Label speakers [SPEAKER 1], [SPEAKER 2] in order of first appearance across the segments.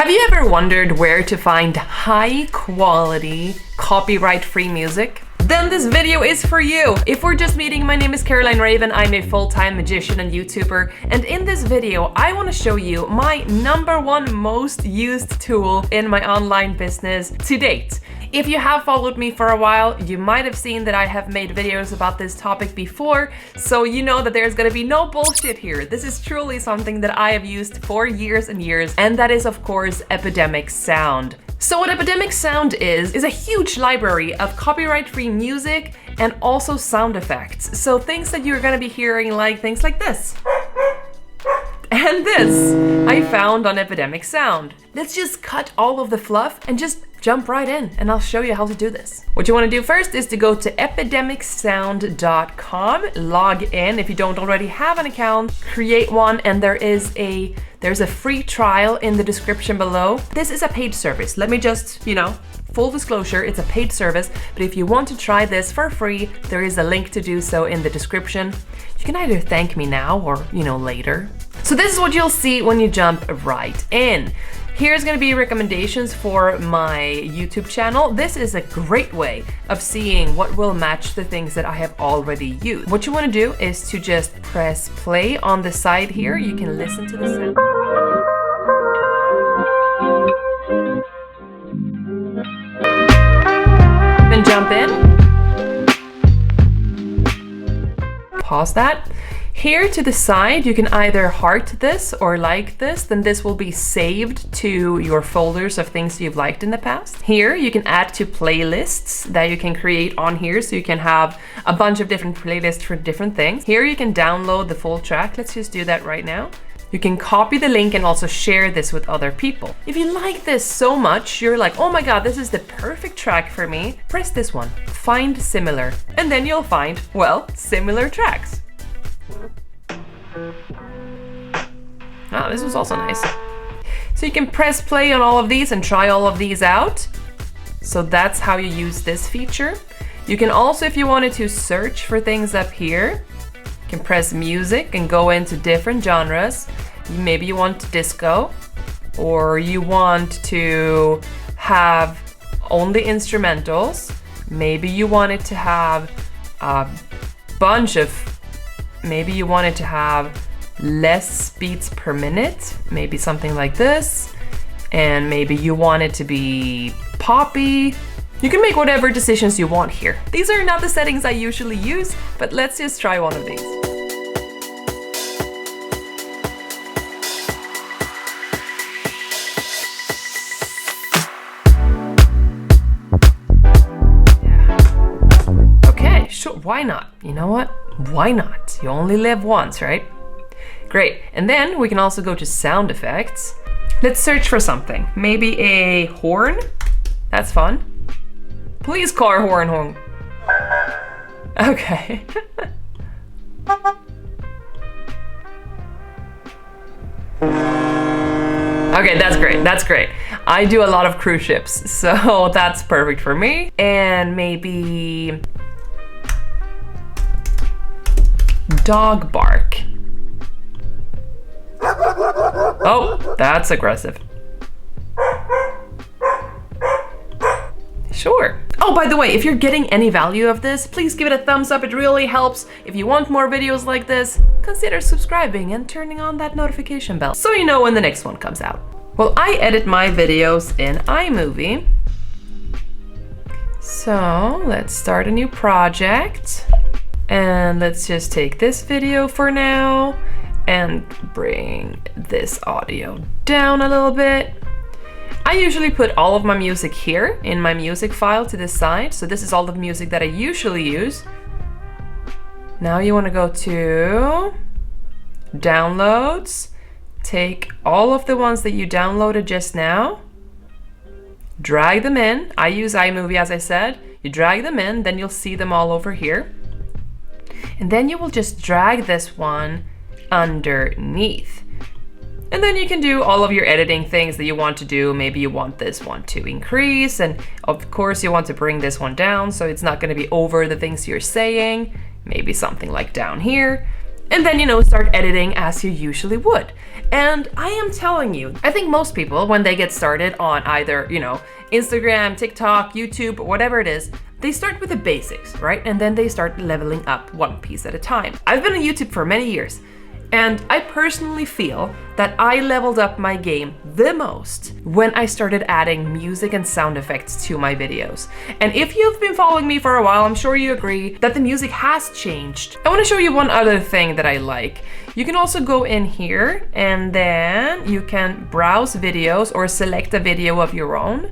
[SPEAKER 1] Have you ever wondered where to find high quality, copyright-free music? Then this video is for you! If we're just meeting, my name is Caroline Ravn, I'm a full-time magician and YouTuber, and in this video I want to show you my #1 most used tool in my online business to date. If you have followed me for a while, you might have seen that I have made videos about this topic before, so you know that there's gonna be no bullshit here. This is truly something that I have used for years and years, and that is of course Epidemic Sound. So what Epidemic Sound is a huge library of copyright-free music and also sound effects. So things that you're gonna be hearing, like things like this. And this I found on Epidemic Sound. Let's just cut all of the fluff and just jump right in, and I'll show you how to do this. What you want to do first is to go to epidemicsound.com, log in. If you don't already have an account, create one, and there's a free trial in the description below. This is a paid service. Let me just, full disclosure, it's a paid service, but if you want to try this for free, there is a link to do so in the description. You can either thank me now or, later. So this is what you'll see when you jump right in. Here's gonna be recommendations for my YouTube channel. This is a great way of seeing what will match the things that I have already used. What you wanna do is to just press play on the side here. You can listen to the sound. Then jump in. Pause that. Here to the side, you can either heart this or like this, then this will be saved to your folders of things you've liked in the past. Here, you can add to playlists that you can create on here, so you can have a bunch of different playlists for different things. Here, you can download the full track. Let's just do that right now. You can copy the link and also share this with other people. If you like this so much, you're like, oh my god, this is the perfect track for me, press this one, find similar, and then you'll find, well, similar tracks. Oh, this was also nice. So you can press play on all of these and try all of these out. So that's how you use this feature. You can also, if you wanted to, search for things up here. You can press music and go into different genres. Maybe you want disco, or you want to have only instrumentals. Maybe you wanted to have a bunch of Maybe you wanted to have less beats per minute, maybe something like this. And maybe you want it to be poppy. You can make whatever decisions you want here. These are not the settings I usually use, but let's just try one of these. Yeah. Okay, sure, why not? You know what? Why not? You only live once, right? Great, and then we can also go to sound effects. Let's search for something. Maybe a horn? That's fun. Please car horn. Okay. Okay, that's great. I do a lot of cruise ships, so that's perfect for me. And maybe dog bark. Oh, that's aggressive. Sure. Oh, by the way, if you're getting any value of this, please give it a thumbs up. It really helps. If you want more videos like this, consider subscribing and turning on that notification bell so you know when the next one comes out. Well, I edit my videos in iMovie. So let's start a new project. And let's just take this video for now and bring this audio down a little bit. I usually put all of my music here in my music file to the side. So this is all the music that I usually use. Now you want to go to downloads, take all of the ones that you downloaded just now, drag them in. I use iMovie, as I said. You drag them in, then you'll see them all over here. And then you will just drag this one underneath. And then you can do all of your editing things that you want to do. Maybe you want this one to increase, and of course you want to bring this one down so it's not going to be over the things you're saying. Maybe something like down here. and then, you know, start editing as you usually would. And I am telling you, I think most people, when they get started on either, you know, Instagram, TikTok, YouTube, whatever it is, they start with the basics, right? And then they start leveling up one piece at a time. I've been on YouTube for many years, and I personally feel that I leveled up my game the most when I started adding music and sound effects to my videos. And if you've been following me for a while, I'm sure you agree that the music has changed. I want to show you one other thing that I like. You can also go in here and then you can browse videos or select a video of your own.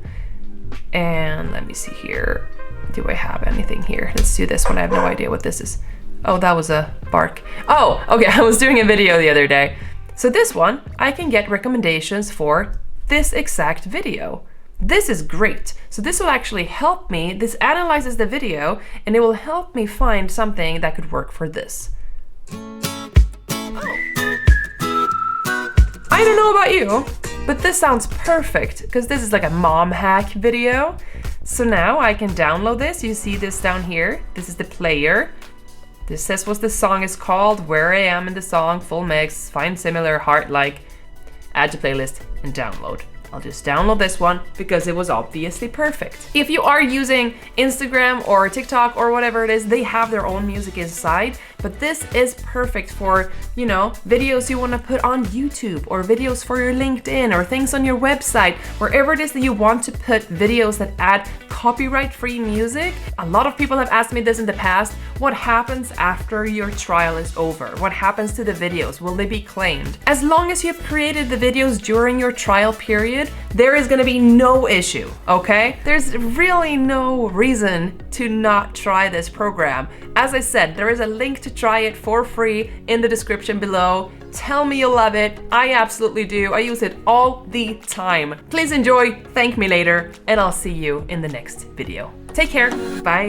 [SPEAKER 1] And let me see here. Do I have anything here? Let's do this one. I have no idea what this is. Oh, that was a bark. Oh, okay, I was doing a video the other day. So this one, I can get recommendations for this exact video. This is great. So this will actually help me. This analyzes the video and it will help me find something that could work for this. I don't know about you, but this sounds perfect because this is like a mom hack video. So now I can download this. You see this down here. This is the player. This says what the song is called, where I am in the song, full mix, find similar, heart like, add to playlist, and download. I'll just download this one because it was obviously perfect. If you are using Instagram or TikTok or whatever it is, they have their own music inside, but this is perfect for, you know, videos you want to put on YouTube or videos for your LinkedIn or things on your website, wherever it is that you want to put videos that add copyright-free music. A lot of people have asked me this in the past. What happens after your trial is over? What happens to the videos? Will they be claimed? As long as you've created the videos during your trial period, there is going to be no issue, okay? There's really no reason to not try this program. As I said, there is a link to try it for free in the description below. Tell me you love it. I absolutely do. I use it all the time. Please enjoy, thank me later, and I'll see you in the next video. Take care. Bye.